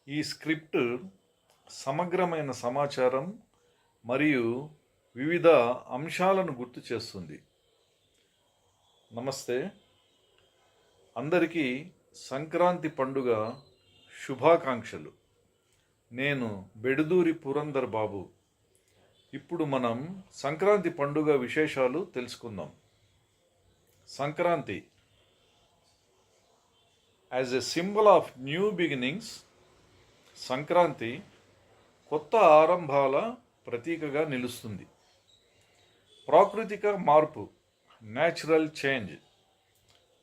ఈ స్క్రిప్ట్ సమగ్రమైన సమాచారం మరియు వివిధ అంశాలను గుర్తు చేస్తుంది. నమస్తే, అందరికీ సంక్రాంతి పండుగ శుభాకాంక్షలు. నేను బెడుదూరి పురందర్ బాబు. ఇప్పుడు మనం సంక్రాంతి పండుగ విశేషాలు తెలుసుకుందాం. Sankranti as a symbol of new beginnings, Sankranti కొత్త ఆరంభాల ప్రతీకగా నిలుస్తుంది. ప్రాకృతిక మార్పు, న్యాచురల్ చేంజ్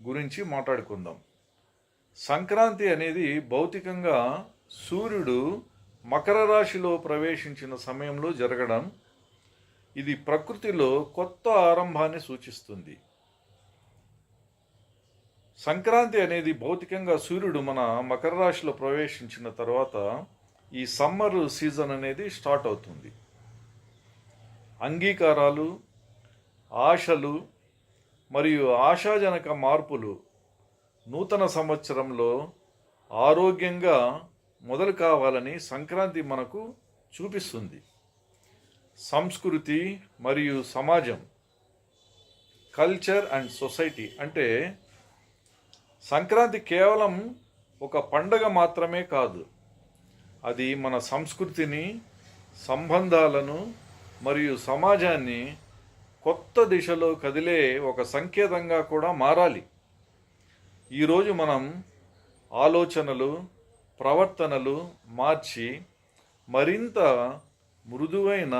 గురించి మాట్లాడుకుందాం. సంక్రాంతి అనేది భౌతికంగా సూర్యుడు మకర రాశిలో ప్రవేశించిన సమయంలో జరగడం. ఇది ప్రకృతిలో కొత్త ఆరంభాన్ని సూచిస్తుంది. సంక్రాంతి అనేది భౌతికంగా సూర్యుడు మన మకర రాశిలో ప్రవేశించిన తర్వాత ఈ సమ్మర్ సీజన్ అనేది స్టార్ట్ అవుతుంది. అంగీకారాలు, ఆశలు మరియు ఆశాజనక మార్పులు నూతన సంవత్సరంలో ఆరోగ్యంగా మొదలు కావాలని సంక్రాంతి మనకు చూపిస్తుంది. సంస్కృతి మరియు సమాజం, కల్చర్ అండ్ సొసైటీ అంటే సంక్రాంతి కేవలం ఒక పండగ మాత్రమే కాదు, అది మన సంస్కృతిని, సంబంధాలను మరియు సమాజాన్ని కొత్త దిశలో కదిలే ఒక సంకేతంగా కూడా మారాలి. ఈరోజు మనం ఆలోచనలు, ప్రవర్తనలు మార్చి మరింత మృదువైన,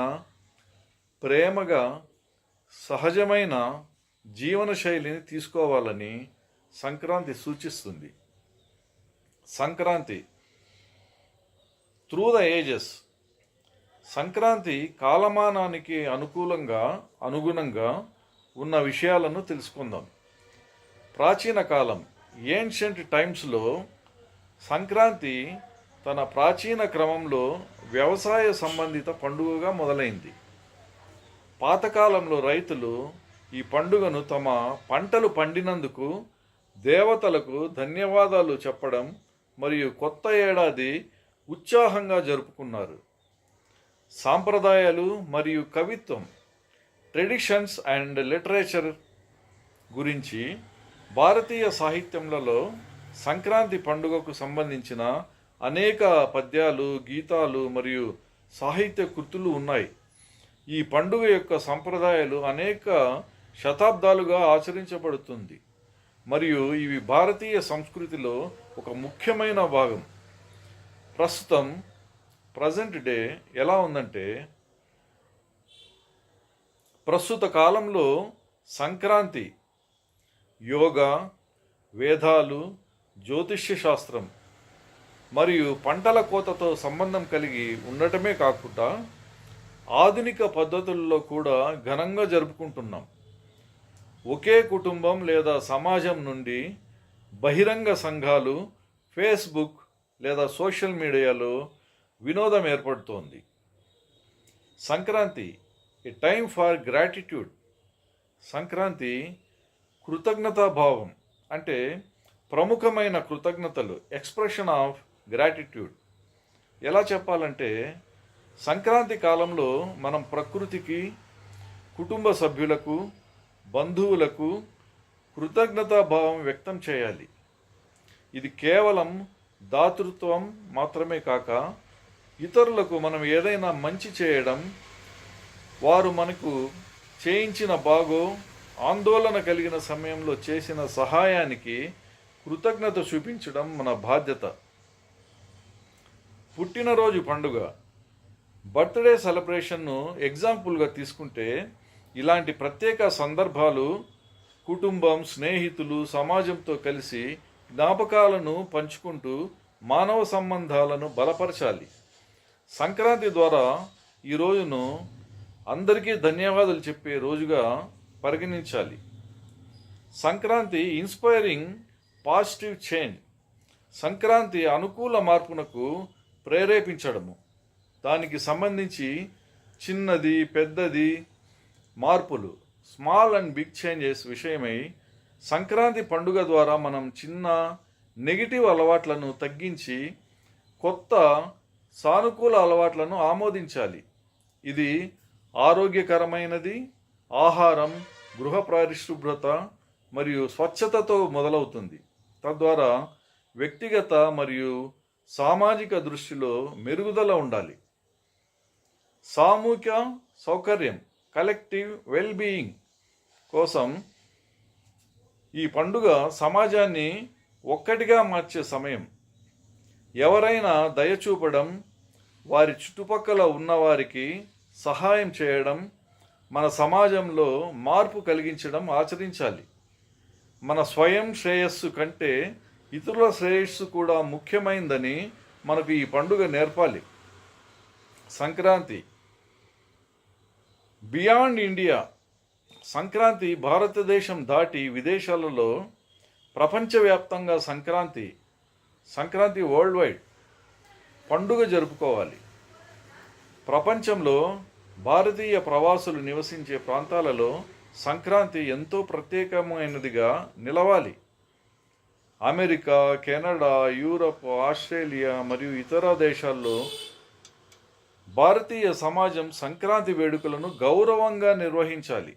ప్రేమగా, సహజమైన జీవనశైలిని తీసుకోవాలని సంక్రాంతి సూచిస్తుంది. Sankranti through the ages. Sankranti కాలమానానికి అనుగుణంగా ఉన్న విషయాలను తెలుసుకుందాం. ప్రాచీన కాలం, ఏన్షియంట్ టైమ్స్లో సంక్రాంతి తన ప్రాచీన క్రమంలో వ్యవసాయ సంబంధిత పండుగగా మొదలైంది. పాతకాలంలో రైతులు ఈ పండుగను తమ పంటలు పండినందుకు దేవతలకు ధన్యవాదాలు చెప్పడం మరియు కొత్త ఏడాది ఉత్సాహంగా జరుపుకున్నారు. సాంప్రదాయాలు మరియు కవిత్వం, ట్రెడిషన్స్ అండ్ లిటరేచర్ గురించి భారతీయ సాహిత్యంలో సంక్రాంతి పండుగకు సంబంధించిన అనేక పద్యాలు, గీతాలు మరియు సాహిత్య కృతులు ఉన్నాయి. ఈ పండుగ యొక్క సంప్రదాయాలు అనేక శతాబ్దాలుగా ఆచరించబడుతుంది మరియు ఇవి భారతీయ సంస్కృతిలో ఒక ముఖ్యమైన భాగం. ప్రజెంట్ డే ఎలా ఉందంటే, ప్రస్తుత కాలంలో సంక్రాంతి యోగా, వేదాలు, జ్యోతిష్య శాస్త్రం మరియు పంటల కోతతో సంబంధం కలిగి ఉండటమే కాకుండా ఆధునిక పద్ధతుల్లో కూడా ఘనంగా జరుపుకుంటున్నాం. ఒకే కుటుంబం లేదా సమాజం నుండి బహిరంగ సంఘాలు, ఫేస్బుక్ లేదా సోషల్ మీడియాలో వినోదం ఏర్పడుతోంది. సంక్రాంతి ఏ టైమ్ ఫర్ గ్రాటిట్యూడ్. సంక్రాంతి కృతజ్ఞతాభావం అంటే ప్రముఖమైన కృతజ్ఞతలు, ఎక్స్ప్రెషన్ ఆఫ్ గ్రాటిట్యూడ్. ఎలా చెప్పాలంటే, సంక్రాంతి కాలంలో మనం ప్రకృతికి, కుటుంబ సభ్యులకు, బంధువులకు కృతజ్ఞతాభావం వ్యక్తం చేయాలి. ఇది కేవలం దాతృత్వం మాత్రమే కాక, ఇతరులకు మనం ఏదైనా మంచి చేయడం, వారు మనకు చేయించిన ఆందోళన కలిగిన సమయంలో చేసిన సహాయానికి కృతజ్ఞత చూపించడం మన బాధ్యత. పుట్టినరోజు పండుగ, బర్త్డే సెలబ్రేషన్ను ఎగ్జాంపుల్గా తీసుకుంటే, ఇలాంటి ప్రత్యేక సందర్భాలు కుటుంబం, స్నేహితులు, సమాజంతో కలిసి జ్ఞాపకాలను పంచుకుంటూ మానవ సంబంధాలను బలపరచాలి. సంక్రాంతి ద్వారా ఈ రోజును అందరికీ ధన్యవాదాలు చెప్పే రోజుగా పరిగణించాలి. Sankranti inspiring positive change. Sankranti అనుకూల మార్పునకు ప్రేరేపించడము. దానికి సంబంధించి చిన్నది, పెద్దది మార్పులు, స్మాల్ అండ్ బిగ్ చేంజెస్ విషయమై సంక్రాంతి పండుగ ద్వారా మనం చిన్న నెగిటివ్ అలవాట్లను తగ్గించి కొత్త సానుకూల అలవాట్లను ఆమోదించాలి. ఇది ఆరోగ్యకరమైనది, ఆహారం, గృహ పరిశుభ్రత మరియు స్వచ్ఛతతో మొదలవుతుంది. తద్వారా వ్యక్తిగత మరియు సామాజిక దృష్టిలో మెరుగుదల ఉండాలి. సామూహిక సౌకర్యం, కలెక్టివ్ వెల్ బీయింగ్ కోసం ఈ పండుగ సమాజాన్ని ఒక్కటిగా మార్చే సమయం. ఎవరైనా దయ చూపడం, వారి చుట్టుపక్కల ఉన్నవారికి సహాయం చేయడం, మన సమాజంలో మార్పు కలిగించడం ఆచరించాలి. మన స్వయం శ్రేయస్సు కంటే ఇతరుల శ్రేయస్సు కూడా ముఖ్యమైందని మనకు ఈ పండుగ నేర్పాలి. Sankranti beyond India. సంక్రాంతి భారతదేశం దాటి విదేశాలలో ప్రపంచవ్యాప్తంగా సంక్రాంతి వరల్డ్ వైడ్ పండుగ జరుపుకోవాలి. ప్రపంచంలో భారతీయ ప్రవాసులు నివసించే ప్రాంతాలలో సంక్రాంతి ఎంతో ప్రత్యేకమైనదిగా నిలవాలి. అమెరికా, కెనడా, యూరప్, ఆస్ట్రేలియా మరియు ఇతర దేశాల్లో భారతీయ సమాజం సంక్రాంతి వేడుకలను గౌరవంగా నిర్వహించాలి.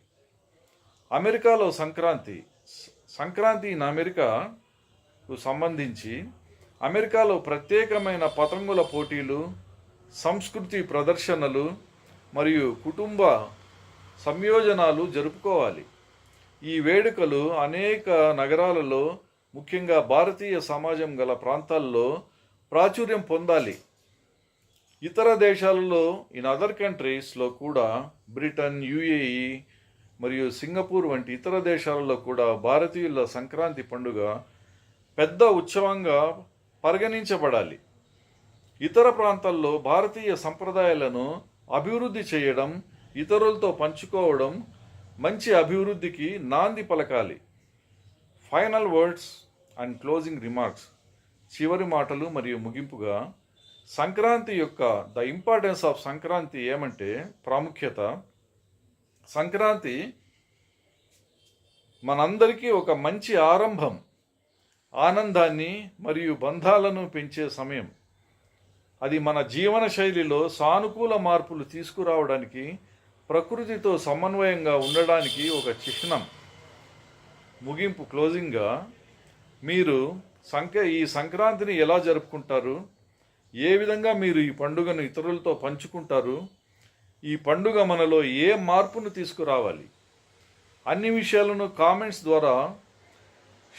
అమెరికాలో సంక్రాంతి ఇన్ అమెరికాకు సంబంధించి అమెరికాలో ప్రత్యేకమైన పతంగుల పోటీలు, సంస్కృతి ప్రదర్శనలు మరియు కుటుంబ సంయోజనాలు జరుపుకోవాలి. ఈ వేడుకలు అనేక నగరాలలో, ముఖ్యంగా భారతీయ సమాజం గల ప్రాంతాల్లో ప్రాచుర్యం పొందాలి. ఇతర దేశాలలో ఇన్ అదర్ కంట్రీస్లో కూడా, బ్రిటన్, యుఏఈ మరియు సింగపూర్ వంటి ఇతర దేశాలలో కూడా భారతీయుల సంక్రాంతి పండుగ పెద్ద ఉత్సవంగా పరిగణించబడాలి. ఇతర ప్రాంతాల్లో భారతీయ సంప్రదాయాలను అభివృద్ధి చేయడం, ఇతరులతో పంచుకోవడం మంచి అభివృద్ధికి నాంది పలకాలి. Final words and closing remarks. చివరి మాటలు మరియు ముగింపుగా, సంక్రాంతి యొక్క ద ఇంపార్టెన్స్ ఆఫ్ సంక్రాంతి ఏమంటే ప్రాముఖ్యత. సంక్రాంతి మనందరికీ ఒక మంచి ఆరంభం, ఆనందాన్ని మరియు బంధాలను పెంచే సమయం. అది మన జీవన శైలిలో సానుకూల మార్పులు తీసుకురావడానికి, ప్రకృతితో సమన్వయంగా ఉండడానికి ఒక చిహ్నం. ముగింపు క్లోజింగ్గా, మీరు ఈ సంక్రాంతిని ఎలా జరుపుకుంటారు? ఏ విధంగా మీరు ఈ పండుగను ఇతరులతో పంచుకుంటారు? ఈ పండుగ మనలో ఏ మార్పును తీసుకురావాలి? అన్ని విషయాలను కామెంట్స్ ద్వారా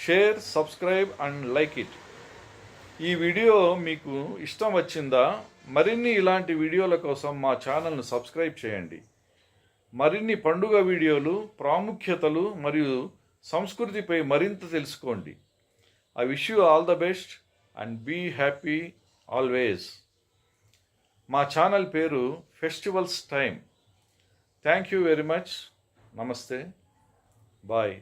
share, subscribe and like it. ఈ వీడియో మీకు ఇష్టం వచ్చిందా? మరిన్ని ఇలాంటి వీడియోల కోసం మా ఛానల్ను సబ్స్క్రైబ్ చేయండి. మరిన్ని పండుగ వీడియోలు, ప్రాముఖ్యతలు మరియు సంస్కృతిపై మరింత తెలుసుకోండి. I wish you all the best and be happy always. మా ఛానల్ పేరు festivals time. Thank you very much. నమస్తే. బాయ్.